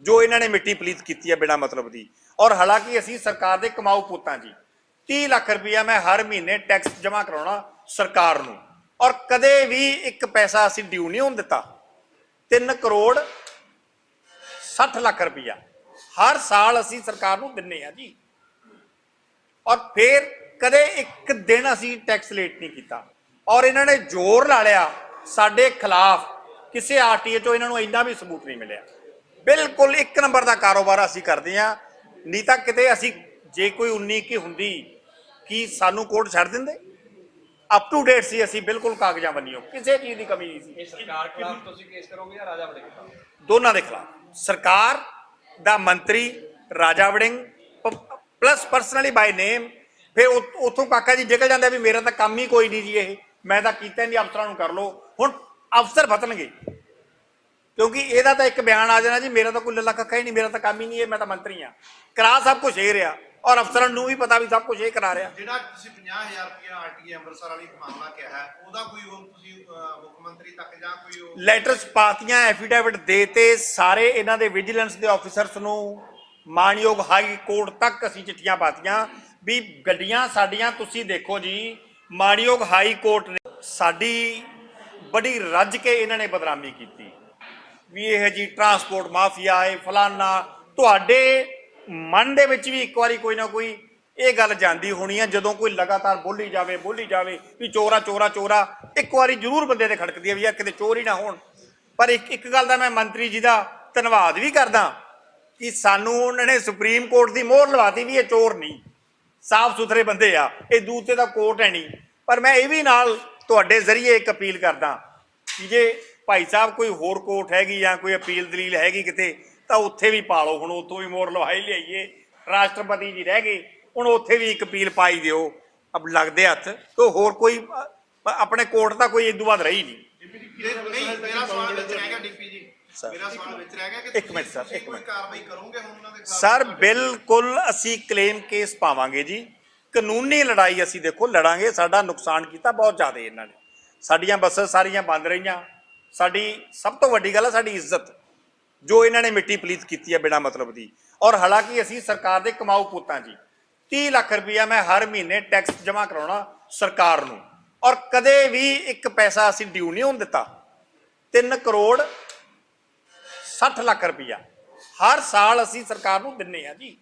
ਜੋ ਇਹਨਾਂ ਨੇ ਮਿੱਟੀ ਪਲੀਤ ਕੀਤੀ ਹੈ ਬਿਨਾਂ ਮਤਲਬ ਦੀ। ਔਰ ਹਾਲਾਂਕਿ ਅਸੀਂ ਸਰਕਾਰ ਦੇ ਕਮਾਊ ਪੁੱਤਾਂ ਜੀ, 30 ਲੱਖ ਰੁਪਇਆ ਮੈਂ ਹਰ ਮਹੀਨੇ ਟੈਕਸ ਜਮ੍ਹਾਂ ਕਰਾਉਣਾ ਸਰਕਾਰ ਨੂੰ, ਔਰ ਕਦੇ ਵੀ ਇੱਕ ਪੈਸਾ ਅਸੀਂ ਡਿਊ ਨਹੀਂ ਹੋਣ ਦਿੱਤਾ। 3 ਕਰੋੜ 60 ਲੱਖ ਰੁਪਇਆ ਹਰ ਸਾਲ ਅਸੀਂ ਸਰਕਾਰ ਨੂੰ ਦਿੰਨੇ ਆ ਜੀ, ਔਰ ਫਿਰ ਕਦੇ ਇੱਕ ਦਿਨ ਅਸੀਂ ਟੈਕਸ ਲੇਟ ਨਹੀਂ ਕੀਤਾ। ਔਰ ਇਹਨਾਂ ਨੇ ਜ਼ੋਰ ਲਾ ਲਿਆ ਸਾਡੇ ਖਿਲਾਫ, ਕਿਸੇ ਆਰਟੀਏ ਚੋਂ ਇਹਨਾਂ ਨੂੰ ਇੰਨਾ ਵੀ ਸਬੂਤ ਨਹੀਂ ਮਿਲਿਆ। ਬਿਲਕੁਲ 1 ਨੰਬਰ ਦਾ ਕਾਰੋਬਾਰ ਅਸੀਂ ਕਰਦੇ ਹਾਂ, ਨਹੀਂ ਤਾਂ ਕਿਤੇ ਅਸੀਂ ਜੇ ਕੋਈ 19 ਕੀ ਹੁੰਦੀ ਕਿ ਸਾਨੂੰ ਕੋਰਟ ਛੱਡ ਦਿੰਦੇ। ਅਪ ਟੂ ਡੇਟ ਸੀ ਅਸੀਂ, ਬਿਲਕੁਲ ਕਾਗਜ਼ਾਂ ਬੰਨਿਓ, ਕਿਸੇ ਚੀਜ਼ ਦੀ ਕਮੀ ਨਹੀਂ ਸੀ। ਇਹ ਸਰਕਾਰ ਖਿਲਾਫ ਤੁਸੀਂ ਕੇਸ ਕਰੋਗੇ ਜਾਂ ਰਾਜਾ ਵੜਿੰਗ ਖਿਲਾਫ? ਦੋਨਾਂ ਦੇ ਖਿਲਾਫ। ਸਰਕਾਰ ਦਾ ਮੰਤਰੀ ਰਾਜਾ ਵੜਿੰਗ ਪਲੱਸ ਪਰਸਨਲੀ ਬਾਈ ਨੇਮ, ਫਿਰ ਉੱਥੋਂ ਕਾਕਾ ਜੀ ਨਿਕਲ ਜਾਂਦੇ ਵੀ ਮੇਰਾ ਤਾਂ ਕੰਮ ਹੀ ਕੋਈ ਨਹੀਂ ਜੀ, ਇਹ ਮੈਂ ਤਾਂ ਕੀਤਾ ਨਹੀਂ, ਅਫਸਰਾਂ ਨੂੰ ਕਰ ਲਓ। ਹੁਣ ਅਫਸਰ ਫਤਣਗੇ, ਕਿਉਂਕਿ ਇਹਦਾ ਤਾਂ ਇੱਕ ਬਿਆਨ ਆ ਜਾਣਾ ਜੀ ਮੇਰਾ ਤਾਂ ਕੋਈ ਲੱਲਾ ਕੱਖਾ ਹੀ ਨਹੀਂ, ਮੇਰਾ ਤਾਂ ਕੰਮ ਹੀ ਨਹੀਂ, ਇਹ ਮੈਂ ਤਾਂ ਮੰਤਰੀ ਆ, ਕਰਾ ਸਭ ਕੁਝ ਇਹ ਰਿਹਾ, ਔਰ ਅਫਸਰਾਂ ਨੂੰ ਵੀ ਪਤਾ ਵੀ ਸਭ ਕੁਝ ਇਹ ਕਰਾ ਰਿਹਾ। ਜਿਹੜਾ ਤੁਸੀਂ 50,000 ਰੁਪਇਆ ਆਰਟੀਏ ਅੰਮ੍ਰਿਤਸਰ ਵਾਲੀ ਮਾਮਲਾ ਕਿਹਾ ਹੈ, ਉਹਦਾ ਕੋਈ ਹੁਣ ਤੁਸੀਂ ਮੁੱਖ ਮੰਤਰੀ ਤੱਕ ਜਾਂ ਕੋਈ ਲੈਟਰਸ ਪਾਤੀਆਂ, ਐਫੀਡੇਵਿਟ ਦੇ ਤੇ ਸਾਰੇ ਇਹਨਾਂ ਦੇ ਵਿਜੀਲੈਂਸ ਦੇ ਆਫੀਸਰਸ ਨੂੰ, ਮਾਨਯੋਗ ਹਾਈ ਕੋਰਟ ਤੱਕ ਅਸੀਂ ਚਿੱਠੀਆਂ ਪਾਤੀਆਂ ਵੀ ਗੱਡੀਆਂ ਸਾਡੀਆਂ ਤੁਸੀਂ ਦੇਖੋ ਜੀ। ਮਾਨਯੋਗ ਹਾਈ ਕੋਰਟ ਨੇ ਸਾਡੀ ਬੜੀ ਰੱਜ ਕੇ ਇਹਨਾਂ ਨੇ ਬਦਨਾਮੀ ਕੀਤੀ ਵੀ ਇਹ ਜੀ ਟਰਾਂਸਪੋਰਟ ਮਾਫੀਆ ਹੈ ਫਲਾਨਾ। ਤੁਹਾਡੇ ਮਨ ਦੇ ਵਿੱਚ ਵੀ ਇੱਕ ਵਾਰੀ ਕੋਈ ਨਾ ਕੋਈ ਇਹ ਗੱਲ ਜਾਂਦੀ ਹੋਣੀ ਆ, ਜਦੋਂ ਕੋਈ ਲਗਾਤਾਰ ਬੋਲੀ ਜਾਵੇ ਵੀ ਚੋਰਾ ਚੋਰਾ ਚੋਰਾ, ਇੱਕ ਵਾਰੀ ਜ਼ਰੂਰ ਬੰਦੇ ਤੇ ਖੜਕਦੀ ਹੈ ਵੀ ਯਾਰ ਕਿਤੇ ਚੋਰ ਹੀ ਨਾ ਹੋਣ। ਪਰ ਇੱਕ ਗੱਲ ਦਾ ਮੈਂ ਮੰਤਰੀ ਜੀ ਦਾ ਧੰਨਵਾਦ ਵੀ ਕਰਦਾ ਕਿ ਸਾਨੂੰ ਉਹਨਾਂ ਨੇ ਸੁਪਰੀਮ ਕੋਰਟ ਦੀ ਮੋਹਰ ਲਵਾਤੀ ਵੀ ਇਹ ਚੋਰ ਨਹੀਂ, ਸਾਫ਼ ਸੁਥਰੇ ਬੰਦੇ ਆ, ਇਹ ਦੂਤੇ ਦਾ ਕੋਰਟ ਹੈ ਨਹੀਂ। ਪਰ ਮੈਂ ਇਹ ਵੀ ਨਾਲ ਤੁਹਾਡੇ ਜ਼ਰੀਏ ਇੱਕ ਅਪੀਲ ਕਰਦਾ ਕਿ ਜੇ ਭਾਈ ਸਾਹਿਬ ਕੋਈ ਹੋਰ ਕੋਰਟ ਹੈਗੀ ਜਾਂ ਕੋਈ ਅਪੀਲ ਦਲੀਲ ਹੈਗੀ ਕਿਤੇ, ਤਾਂ ਉੱਥੇ ਵੀ ਪਾ ਲਓ। ਹੁਣ ਉੱਥੋਂ ਵੀ ਮੋਹਰ ਲਵਾਈ ਲਿਆਈਏ, ਰਾਸ਼ਟਰਪਤੀ ਜੀ ਰਹਿ ਗਏ, ਹੁਣ ਉੱਥੇ ਵੀ ਇੱਕ ਅਪੀਲ ਪਾਈ ਦਿਓ ਅਬ ਲੱਗਦੇ ਹੱਥ। तो ਹੋਰ ਕੋਈ ਆਪਣੇ ਕੋਰਟ ਦਾ ਕੋਈ ਇਦੋਂ ਬਾਅਦ ਰਹੀ ਨਹੀਂ। ਮੇਰਾ ਸਵਾਲ ਵਿੱਚ ਰਹਿ ਗਿਆ ਡੀਪੀ ਜੀ, ਮੇਰਾ ਸਵਾਲ ਵਿੱਚ ਰਹਿ ਗਿਆ ਕਿ ਇੱਕ ਮਿੰਟ ਸਰ, ਇੱਕ ਮਿੰਟ ਕਾਰਵਾਈ ਕਰੋਗੇ ਹੁਣ ਉਹਨਾਂ ਦੇ ਖਿਲਾਫ? ਸਰ ਬਿਲਕੁਲ ਅਸੀਂ ਕਲੇਮ ਕੇਸ ਪਾਵਾਂਗੇ ਜੀ, ਕਾਨੂੰਨੀ ਲੜਾਈ ਅਸੀਂ ਦੇਖੋ ਲੜਾਂਗੇ। ਸਾਡਾ ਨੁਕਸਾਨ ਕੀਤਾ ਬਹੁਤ ਜ਼ਿਆਦਾ ਇਹਨਾਂ ਨੇ, ਸਾਡੀਆਂ ਬੱਸਾਂ ਸਾਰੀਆਂ ਬੰਦ ਰਹੀਆਂ, ਸਾਡੀ ਸਭ ਤੋਂ ਵੱਡੀ ਗੱਲ ਹੈ ਸਾਡੀ ਇੱਜ਼ਤ, ਜੋ ਇਹਨਾਂ ਨੇ ਮਿੱਟੀ ਪਲੀਤ ਕੀਤੀ ਹੈ ਬਿਨਾਂ ਮਤਲਬ ਦੀ। ਔਰ ਹਾਲਾਂਕਿ ਅਸੀਂ ਸਰਕਾਰ ਦੇ ਕਮਾਊ ਪੁੱਤਾਂ ਜੀ, 30 ਲੱਖ ਰੁਪਇਆ ਮੈਂ ਹਰ ਮਹੀਨੇ ਟੈਕਸ ਜਮ੍ਹਾਂ ਕਰਾਉਣਾ ਸਰਕਾਰ ਨੂੰ, ਔਰ ਕਦੇ ਵੀ ਇੱਕ ਪੈਸਾ ਅਸੀਂ ਡਿਊ ਨਹੀਂ ਹੋਣ ਦਿੱਤਾ। 3 ਕਰੋੜ 60 ਲੱਖ ਰੁਪਇਆ ਹਰ ਸਾਲ ਅਸੀਂ ਸਰਕਾਰ ਨੂੰ ਦਿੰਨੇ ਆ ਜੀ,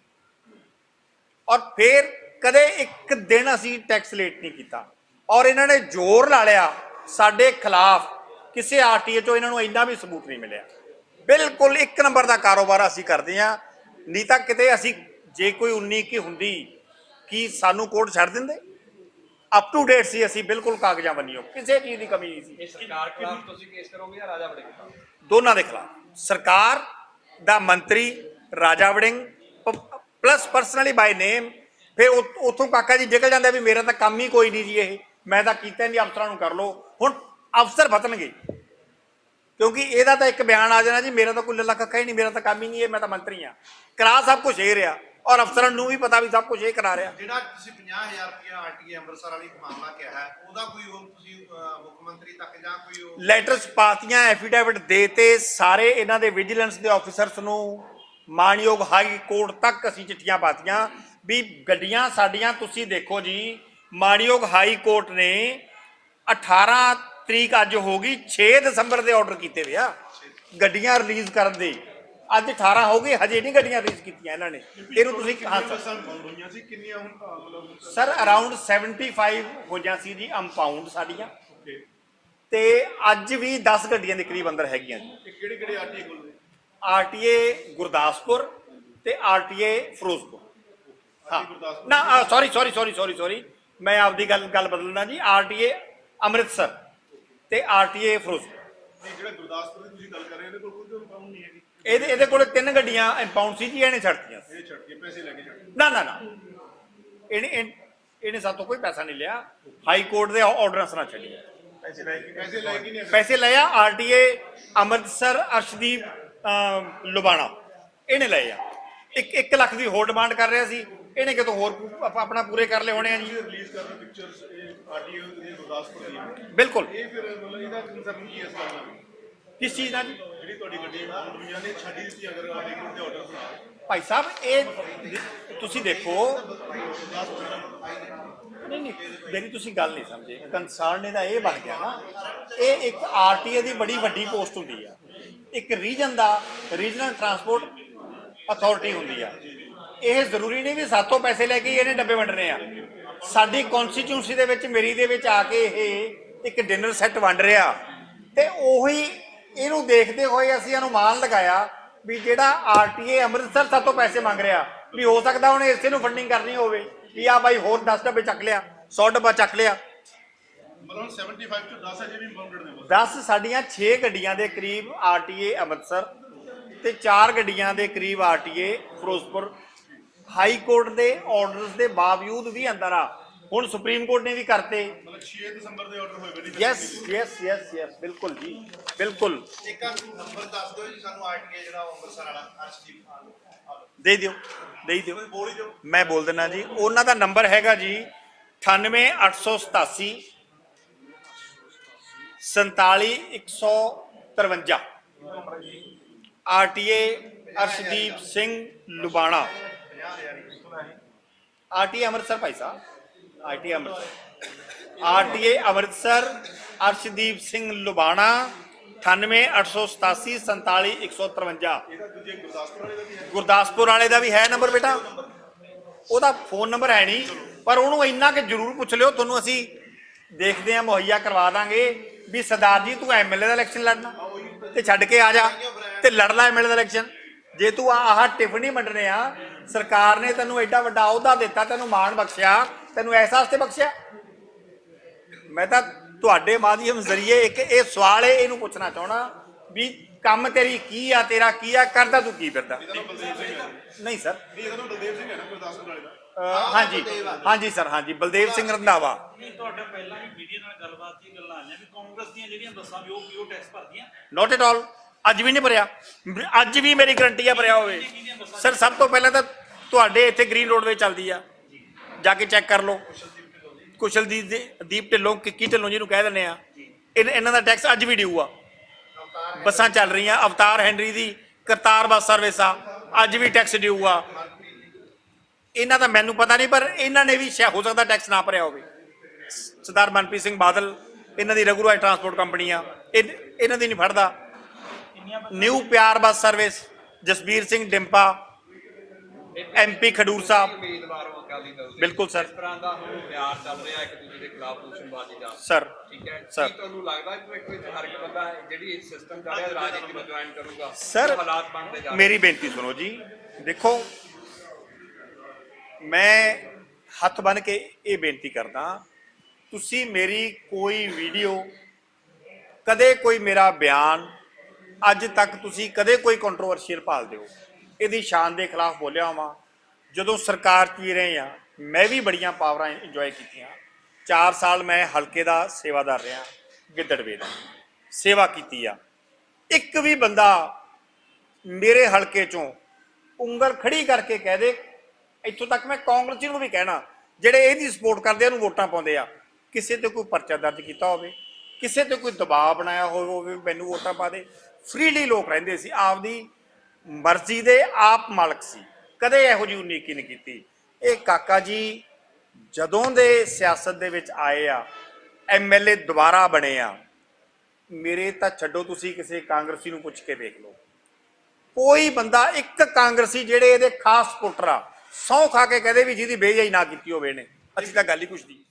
ਔਰ ਫਿਰ ਕਦੇ ਇੱਕ ਦਿਨ ਅਸੀਂ ਟੈਕਸ ਲੇਟ ਨਹੀਂ ਕੀਤਾ। ਔਰ ਇਹਨਾਂ ਨੇ ਜ਼ੋਰ ਲਾ ਲਿਆ ਸਾਡੇ ਖਿਲਾਫ, ਕਿਸੇ ਆਰਟੀਏ ਚੋਂ ਇਹਨਾਂ ਨੂੰ ਇੰਨਾ ਵੀ ਸਬੂਤ ਨਹੀਂ ਮਿਲਿਆ। ਬਿਲਕੁਲ 1 ਨੰਬਰ ਦਾ ਕਾਰੋਬਾਰ ਅਸੀਂ ਕਰਦੇ ਹਾਂ, ਨਹੀਂ ਤਾਂ ਕਿਤੇ ਅਸੀਂ ਜੇ ਕੋਈ 19 ਕੀ ਹੁੰਦੀ ਕਿ ਸਾਨੂੰ ਕੋਰਟ ਛੱਡ ਦਿੰਦੇ। ਅਪ ਟੂ ਡੇਟ ਸੀ ਅਸੀਂ, ਬਿਲਕੁਲ ਕਾਗਜ਼ਾਂ ਬੰਨਿਓ, ਕਿਸੇ ਚੀਜ਼ ਦੀ ਕਮੀ ਨਹੀਂ ਸੀ। ਇਹ ਸਰਕਾਰ ਖਿਲਾਫ ਤੁਸੀਂ ਕੇਸ ਕਰੋਗੇ ਜਾਂ ਰਾਜਾ ਵੜਿੰਗ ਖਿਲਾਫ? ਦੋਨਾਂ ਦੇ ਖਿਲਾਫ। ਸਰਕਾਰ ਦਾ ਮੰਤਰੀ ਰਾਜਾ ਵੜਿੰਗ ਪਲੱਸ ਪਰਸਨਲੀ ਬਾਈ ਨੇਮ, ਫਿਰ ਉੱਥੋਂ ਕਾਕਾ ਜੀ ਨਿਕਲ ਜਾਂਦੇ ਵੀ ਮੇਰਾ ਤਾਂ ਕੰਮ ਹੀ ਕੋਈ ਨਹੀਂ ਜੀ, ਇਹ ਮੈਂ ਤਾਂ ਕੀਤਾ ਨਹੀਂ, ਅਫਸਰਾਂ ਨੂੰ ਕਰ ਲਓ। ਹੁਣ ਅਫਸਰ ਫਤਣਗੇ, ਕਿਉਂਕਿ ਇਹਦਾ ਤਾਂ ਇੱਕ ਬਿਆਨ ਆ ਜਾਣਾ ਜੀ ਮੇਰਾ ਤਾਂ ਕੋਈ ਲੱਲਾ ਕੱਖਾ ਹੀ ਨਹੀਂ, ਮੇਰਾ ਤਾਂ ਕੰਮ ਹੀ ਨਹੀਂ, ਇਹ ਮੈਂ ਤਾਂ ਮੰਤਰੀ ਆ, ਕਰਾ ਸਭ ਕੁਝ ਇਹ ਰਿਹਾ, ਔਰ ਅਫਸਰਾਂ ਨੂੰ ਵੀ ਪਤਾ ਵੀ ਸਭ ਕੁਝ ਇਹ ਕਰਾ ਰਿਹਾ। ਜਿਹੜਾ ਤੁਸੀਂ 50,000 ਰੁਪਇਆ ਆਰਟੀਏ ਅੰਮ੍ਰਿਤਸਰ ਵਾਲੀ ਮਾਮਲਾ ਕਿਹਾ ਹੈ, ਉਹਦਾ ਕੋਈ ਹੁਣ ਤੁਸੀਂ ਮੁੱਖ ਮੰਤਰੀ ਤੱਕ ਜਾਂ ਕੋਈ ਲੈਟਰਸ ਪਾਤੀਆਂ, ਐਫੀਡੇਵਿਟ ਦੇ ਤੇ ਸਾਰੇ ਇਹਨਾਂ ਦੇ ਵਿਜੀਲੈਂਸ ਦੇ ਆਫੀਸਰਸ ਨੂੰ, ਮਾਨਯੋਗ ਹਾਈ ਕੋਰਟ ਤੱਕ ਅਸੀਂ ਚਿੱਠੀਆਂ ਪਾਤੀਆਂ ਵੀ ਗੱਡੀਆਂ ਸਾਡੀਆਂ ਤੁਸੀਂ ਦੇਖੋ ਜੀ। ਮਾਨਯੋਗ ਹਾਈ ਕੋਰਟ ਨੇ 18 ਤਰੀਕ ਅੱਜ ਹੋ ਗਈ, 6 ਦਸੰਬਰ ਦੇ ਆਰਡਰ ਕੀਤੇ ਵੇ ਆ ਗੱਡੀਆਂ ਰਿਲੀਜ਼ ਕਰਨ ਦੇ। ਅੱਜ 18 ਹੋ ਗਏ, ਹਜੇ ਨਹੀਂ ਗੱਡੀਆਂ ਰਿਲੀਜ਼ ਕੀਤੀਆਂ ਇਹਨਾਂ ਨੇ। ਇਹਨੂੰ ਤੁਸੀਂ ਸਰ ਅਰਾਊਂਡ 75 ਹੋਈਆਂ ਸੀ ਜੀ ਅੰਪਾਊਂਡ ਸਾਡੀਆਂ, ਤੇ ਅੱਜ ਵੀ 10 ਗੱਡੀਆਂ ਦੇ ਕਰੀਬ ਅੰਦਰ ਹੈਗੀਆਂ ਜੀ। ਕਿਹੜੇ ਆਰਟੀਏ ਕੋਲ? ਆਰਟੀਏ ਗੁਰਦਾਸਪੁਰ ਤੇ ਆਰਟੀਏ ਫਿਰੋਜ਼ਪੁਰ। ਹਾਂ ਨਾ ਸੌਰੀ ਮੈਂ ਆਪਦੀ ਗੱਲ ਬਦਲਣਾ ਜੀ। ਆਰਟੀਏ ਅੰਮ੍ਰਿਤਸਰ ਤੇ ਆਰਟੀਏ ਫਿਰੋਜ਼ਪੁਰ। ਜਿਹੜਾ ਗੁਰਦਾਸਪੁਰ ਦੀ ਤੁਸੀਂ ਗੱਲ ਕਰ ਰਹੇ ਹੋ, ਇਹਦੇ ਕੋਲ ਕੋਈ ਇੰਪਾਊਂਡ ਨਹੀਂ ਹੈਗੀ? ਇਹਦੇ ਕੋਲ 3 ਗੱਡੀਆਂ ਇੰਪਾਊਂਡ ਸੀ ਜੀ, ਇਹਨੇ ਛੱਡਤੀਆਂ। ਇਹ ਛੱਡ ਕੇ ਪੈਸੇ ਲੈ ਕੇ ਛੱਡ? ਨਾ ਇਹਨੇ ਸਾਤੋਂ ਕੋਈ ਪੈਸਾ ਨਹੀਂ ਲਿਆ, ਹਾਈ ਕੋਰਟ ਦੇ ਆਰਡਰਸ ਨਾਲ ਛੱਡੀ। ਪੈਸੇ ਲਿਆ ਆਰਟੀਏ ਅੰਮ੍ਰਿਤਸਰ ਅਰਸ਼ਦੀਪ ਲੁਬਾਣਾ, ਇਹਨੇ ਲਏ ਆ। 1 ਲੱਖ ਦੀ ਹੋਰ ਡਿਮਾਂਡ ਕਰ ਰਿਹਾ ਸੀ, ਇਹਨੇ ਕਿਤੋਂ ਹੋਰ ਆਪਣਾ ਪੂਰੇ ਕਰ ਲਏ ਹੋਣੇ ਆ ਜੀ। ਰਿਲੀਜ਼ ਕਰਨ ਪਿਕਚਰਸ ਆਰਟੀਓ ਦੇ ਗੁਰਦਾਸਪੁਰ ਦੀ ਬਿਲਕੁਲ। ਇਹ ਫਿਰ ਮਤਲਬ ਇਹਦਾ ਕੰਸਰਨ ਕੀ ਹੈ ਇਸ ਗੱਲ ਨਾਲ? ਕਿਸ ਚੀਜ਼ ਨਾਲ ਜੀ? ਜਿਹੜੀ ਤੁਹਾਡੀ ਗੱਡੀ ਦੁਨੀਆ ਨੇ ਛੱਡੀ ਦਿੱਤੀ ਅਗਰ ਹਾਈਕੋਰਟ ਦੇ ਆਰਡਰ ਖਿਲਾਫ ਭਾਈ ਸਾਹਿਬ ਇਹ ਤੁਸੀਂ ਦੇਖੋ, ਨਹੀਂ ਮੇਰੀ ਤੁਸੀਂ ਗੱਲ ਨਹੀਂ ਸਮਝੇ। ਕੰਸਰਨ ਇਹਦਾ ਇਹ ਬਣ ਗਿਆ ਨਾ, ਇਹ ਇੱਕ ਆਰਟੀਏ ਦੀ ਬੜੀ ਵੱਡੀ ਪੋਸਟ ਹੁੰਦੀ ਆ, ਇੱਕ ਰੀਜਨ ਦਾ ਰੀਜਨਲ ਟਰਾਂਸਪੋਰਟ ਅਥਾਰਟੀ ਹੁੰਦੀ ਆ। ਇਹ ਜ਼ਰੂਰੀ ਨਹੀਂ ਵੀ ਸਾਤੋਂ ਪੈਸੇ ਲੈ ਕੇ ਇਹਨੇ ਡੱਬੇ ਵੰਡਣੇ ਆ। ਸਾਡੀ ਕੌਂਸਟੀਟਿਊਂਸੀ ਦੇ ਵਿੱਚ ਮੇਰੀ ਦੇ ਵਿੱਚ ਆ ਕੇ ਇਹ ਇੱਕ ਡਿਨਰ ਸੈੱਟ ਵੰਡ ਰਿਹਾ, ਤੇ ਉਹੀ ਇਹਨੂੰ ਦੇਖਦੇ ਹੋਏ ਅਸੀਂ ਅਨੁਮਾਨ ਲਗਾਇਆ ਵੀ ਜਿਹੜਾ ਆਰਟੀਏ ਅੰਮ੍ਰਿਤਸਰ ਸਾਤੋਂ ਪੈਸੇ ਮੰਗ ਰਿਹਾ, ਵੀ ਹੋ ਸਕਦਾ ਉਹਨੇ ਇਸੇ ਨੂੰ ਫੰਡਿੰਗ ਕਰਨੀ ਹੋਵੇ ਵੀ ਆ ਬਾਈ ਹੋਰ 10 ਡੱਬੇ ਚੱਕ ਲਿਆ, 100 ਡੱਬਾ ਚੱਕ ਲਿਆ। ਮਤਲਬ 75 ਤੋਂ 10 ਅਜੇ ਵੀ ਇੰਪਾਊਂਡਡ ਨੇ। 10 ਸਾਡੀਆਂ 6 ਗੱਡੀਆਂ ਦੇ ਕਰੀਬ ਆਰਟੀਏ ਅੰਮ੍ਰਿਤਸਰ ਤੇ 4 ਗੱਡੀਆਂ ਦੇ ਕਰੀਬ ਆਰਟੀਏ ਫਿਰੋਜ਼ਪੁਰ ਹਾਈ ਕੋਰਟ ਦੇ ਆਰਡਰਸ ਦੇ ਬਾਵਜੂਦ ਵੀ ਅੰਦਰ ਆ। ਹੁਣ ਸੁਪਰੀਮ ਕੋਰਟ ਨੇ ਵੀ ਕਰਤੇ। ਮਤਲਬ 6 ਦਸੰਬਰ ਦੇ ਆਰਡਰ ਹੋਏ ਬਣੀ। ਯੈਸ ਬਿਲਕੁਲ ਜੀ, ਬਿਲਕੁਲ। ਇੱਕ ਨੰਬਰ ਦੱਸ ਦਿਓ ਜੀ ਸਾਨੂੰ ਆਰਟੀਏ ਜਿਹੜਾ ਅੰਮ੍ਰਿਤਸਰ ਵਾਲਾ ਅਰਸ਼ਦੀਪ ਦੇ ਦਿਓ ਕੋਈ ਬੋਲ ਹੀ ਦਿਓ। ਮੈਂ ਬੋਲ ਦਿੰਦਾ ਜੀ। ਉਹਨਾਂ ਦਾ ਨੰਬਰ ਹੈਗਾ ਜੀ 98887 47153 RTA Arshdeep Singh Lubana, RTA Amritsar Bhai Sahib, RTA Amritsar Arshdeep Singh Lubana 98887 47153। ਇਹਦਾ ਦੂਜੇ ਗੁਰਦਾਸਪੁਰ ਵਾਲੇ ਦਾ ਵੀ ਹੈ। ਗੁਰਦਾਸਪੁਰ ਵਾਲੇ ਦਾ ਵੀ ਹੈ ਨੰਬਰ ਬੇਟਾ, ਉਹਦਾ ਫੋਨ ਨੰਬਰ ਹੈ ਨਹੀਂ, ਪਰ ਉਹਨੂੰ ਇੰਨਾ ਕਿ ਜ਼ਰੂਰ ਪੁੱਛ ਲਿਓ, ਤੁਹਾਨੂੰ ਅਸੀਂ ਦੇਖਦੇ ਆ ਮੁਹੱਈਆ ਕਰਵਾ ਦਾਂਗੇ ਵੀ ਸਰਦਾਰ ਜੀ ਤੂੰ ਐਮਐਲਏ ਦਾ ਇਲੈਕਸ਼ਨ ਲੜਨਾ ਤੇ ਛੱਡ ਕੇ ਆ ਜਾ ਤੇ ਲੜ ਲੈ ਐਮਐਲਏ ਦਾ ਇਲੈਕਸ਼ਨ। ਜੇ ਤੂੰ ਆਹ ਟਿਫਨ ਨਹੀਂ ਵੰਡਣੇ ਆ, ਸਰਕਾਰ ਨੇ ਤੈਨੂੰ ਐਡਾ ਵੱਡਾ ਅਹੁਦਾ ਦਿੱਤਾ, ਤੈਨੂੰ ਮਾਣ ਬਖਸ਼ਿਆ, ਤੈਨੂੰ ਐਸਾ ਵਾਸਤੇ ਬਖਸ਼ਿਆ। ਮੈਂ ਤਾਂ ਤੁਹਾਡੇ ਮਾਧਿਅਮ ਜ਼ਰੀਏ ਇੱਕ ਇਹ ਸਵਾਲ ਹੈ, ਇਹਨੂੰ ਪੁੱਛਣਾ ਚਾਹਣਾ ਵੀ ਕੰਮ ਤੇਰੀ ਕੀ ਆ, ਤੇਰਾ ਕੀ ਆ, ਕਰਦਾ ਤੂੰ ਕੀ ਫਿਰਦਾ? ਨਹੀਂ ਸਰ, ਨਹੀਂ ਇਹਦਾ ਨਾਮ ਬਲਦੇਵ ਸਿੰਘ ਹੈ ਨਾ ਗੁਰਦਾਸਪੁਰ ਵਾਲੇ ਦਾ। ਹਾਂਜੀ ਸਰ, ਹਾਂਜੀ ਬਲਦੇਵ ਸਿੰਘ ਰੰਧਾਵਾ। ਨਹੀਂ ਤੁਹਾਡਾ ਪਹਿਲਾਂ ਵੀ ਮੀਡੀਆ ਨਾਲ ਗੱਲਬਾਤ ਦੀ ਗੱਲਾਂ ਆਈਆਂ ਵੀ ਕਾਂਗਰਸ ਦੀਆਂ ਜਿਹੜੀਆਂ ਬੱਸਾਂ ਵੀ ਉਹ ਟੈਕਸ ਭਰਦੀਆਂ। ਨੋਟ ਐਟ ਆਲ, ਅੱਜ ਵੀ ਨਹੀਂ ਭਰਿਆ, ਅੱਜ ਵੀ ਮੇਰੀ ਗਰੰਟੀ ਆ ਭਰਿਆ ਹੋਵੇ ਸਰ। ਸਭ ਤੋਂ ਪਹਿਲਾਂ ਤਾਂ ਤੁਹਾਡੇ ਇੱਥੇ ਗ੍ਰੀਨ ਰੋਡਵੇ ਚੱਲਦੀ ਆ, ਜਾ ਕੇ ਚੈੱਕ ਕਰ ਲਓ। ਕੁਸ਼ਲਦੀਪ ਢਿੱਲੋਂ, ਕਿੱਕੀ ਢਿੱਲੋਂ ਜਿਹਨੂੰ ਕਹਿ ਦਿੰਦੇ ਆ, ਇਹਨਾਂ ਦਾ ਟੈਕਸ ਅੱਜ ਵੀ ਡਿਊ ਆ। ਬੱਸਾਂ ਚੱਲ ਰਹੀਆਂ, ਅਵਤਾਰ ਹੈਨਰੀ ਦੀ ਕਰਤਾਰ ਬੱਸ ਸਰਵਿਸ ਆ, ਅੱਜ ਵੀ ਟੈਕਸ ਡਿਊ ਆ। ਇਹਨਾਂ ਦਾ ਮੈਨੂੰ ਪਤਾ ਨਹੀਂ, ਪਰ ਇਹਨਾਂ ਨੇ ਵੀ ਹੋ ਸਕਦਾ ਟੈਕਸ ਨਾ ਭਰਿਆ ਹੋਵੇ। ਸਰਦਾਰ ਮਨਪ੍ਰੀਤ ਸਿੰਘ ਬਾਦਲ, ਇਹਨਾਂ ਦੀ ਰਘੂ ਰਾਜ ਟਰਾਂਸਪੋਰਟ ਕੰਪਨੀ ਆ, ਇਹਨਾਂ ਦੀ ਨਹੀਂ ਫੜਦਾ। New Pyar bus service, Jasbir Singh Dimpa, MP Khadoor Sahib. ਉਮੀਦਵਾਰ ਹੋ ਅਕਾਲੀ ਦਲ ਦੇ। ਬਿਲਕੁਲ ਸਰ। ਇਸ ਤਰ੍ਹਾਂ ਦਾ ਹੁਣ ਪਿਆਰ ਚੱਲ ਰਿਹਾ ਇੱਕ ਦੂਜੇ ਦੇ ਖਿਲਾਫ ਦੂਸ਼ਣਬਾਜ਼ੀ ਦਾ। ਸਰ ਠੀਕ ਹੈ ਸਰ। ਕੀ ਤੁਹਾਨੂੰ ਲੱਗਦਾ ਕਿ ਇੱਕ ਹਰ ਇੱਕ ਬੰਦਾ ਜਿਹੜੀ ਇਸ ਸਿਸਟਮ ਚੱਲ ਰਿਹਾ ਰਾਜਨੀਤੀ ਨੂੰ ਜੁਆਇਨ ਕਰੂਗਾ? ਸਰ, ਹਾਲਾਤ ਬਣਦੇ ਜਾ ਰਹੇ। ਮੇਰੀ ਬੇਨਤੀ ਸੁਣੋ ਜੀ। ਦੇਖੋ, ਮੈਂ ਹੱਥ ਬੰਨ੍ਹ ਕੇ ਇਹ ਬੇਨਤੀ ਕਰਦਾ, ਤੁਸੀਂ ਮੇਰੀ ਕੋਈ ਵੀਡੀਓ, ਕਦੇ ਕੋਈ ਮੇਰਾ ਬਿਆਨ, ਅੱਜ ਤੱਕ ਤੁਸੀਂ ਕਦੇ ਕੋਈ ਕੰਟਰੋਵਰਸ਼ੀਅਲ ਭਾਲਦੇ ਹੋ ਇਹਦੀ ਸ਼ਾਨ ਦੇ ਖਿਲਾਫ ਬੋਲਿਆ ਹੋਵਾਂ। ਜਦੋਂ ਸਰਕਾਰ 'ਚ ਵੀ ਰਹੇ ਆ, ਮੈਂ ਵੀ ਬੜੀਆਂ ਪਾਵਰਾਂ ਇੰਜੋਏ ਕੀਤੀਆਂ। 4 ਸਾਲ ਮੈਂ ਹਲਕੇ ਦਾ ਸੇਵਾਦਾਰ ਰਿਹਾ, ਗਿੱਦੜਵੇ ਦਾ ਸੇਵਾ ਕੀਤੀ ਆ। ਇੱਕ ਵੀ ਬੰਦਾ ਮੇਰੇ ਹਲਕੇ 'ਚੋਂ ਉਂਗਲ ਖੜੀ ਕਰਕੇ ਕਹਿ ਦੇ, ਇੱਥੋਂ ਤੱਕ ਮੈਂ ਕਾਂਗਰਸੀ ਨੂੰ ਵੀ ਕਹਿਣਾ ਜਿਹੜੇ ਇਹਦੀ ਸਪੋਰਟ ਕਰਦੇ ਆ, ਉਹਨੂੰ ਵੋਟਾਂ ਪਾਉਂਦੇ ਆ, ਕਿਸੇ ਤੇ ਕੋਈ ਪਰਚਾ ਦਰਜ ਕੀਤਾ ਹੋਵੇ, ਕਿਸੇ ਤੇ ਕੋਈ ਦਬਾਅ ਬਣਾਇਆ ਹੋਵੇ ਮੈਨੂੰ ਵੋਟਾਂ ਪਾ ਦੇ। ਫ੍ਰੀਲੀ ਲੋਕ ਰਹਿੰਦੇ ਸੀ, ਆਪਦੀ ਮਰਜ਼ੀ ਦੇ ਆਪ ਮਾਲਕ ਸੀ, ਕਦੇ ਇਹੋ ਜਿਹੀ ਉਨੀਕੀ ਨਹੀਂ ਕੀਤੀ। ਇਹ ਕਾਕਾ ਜੀ ਜਦੋਂ ਦੇ ਸਿਆਸਤ ਦੇ ਵਿੱਚ ਆਏ ਆ, ਐਮਐਲਏ ਦੁਬਾਰਾ ਬਣੇ ਆ, ਮੇਰੇ ਤਾਂ ਛੱਡੋ, ਤੁਸੀਂ ਕਿਸੇ ਕਾਂਗਰਸੀ ਨੂੰ ਪੁੱਛ ਕੇ ਦੇਖ ਲਓ, ਕੋਈ ਬੰਦਾ ਇੱਕ ਕਾਂਗਰਸੀ ਜਿਹੜੇ ਇਹਦੇ ਖਾਸ ਸਪੋਰਟਰ ਆ, ਸਹੁੰ ਖਾ ਕੇ ਕਹਦੇ ਵੀ ਜਿਹਦੀ ਬੇਇੱਜ਼ਤੀ ਨਾ ਕੀਤੀ ਹੋਵੇ ਨੇ। ਅਸੀਂ ਤਾਂ ਗੱਲ ਹੀ ਕੁਛ ਦੀ।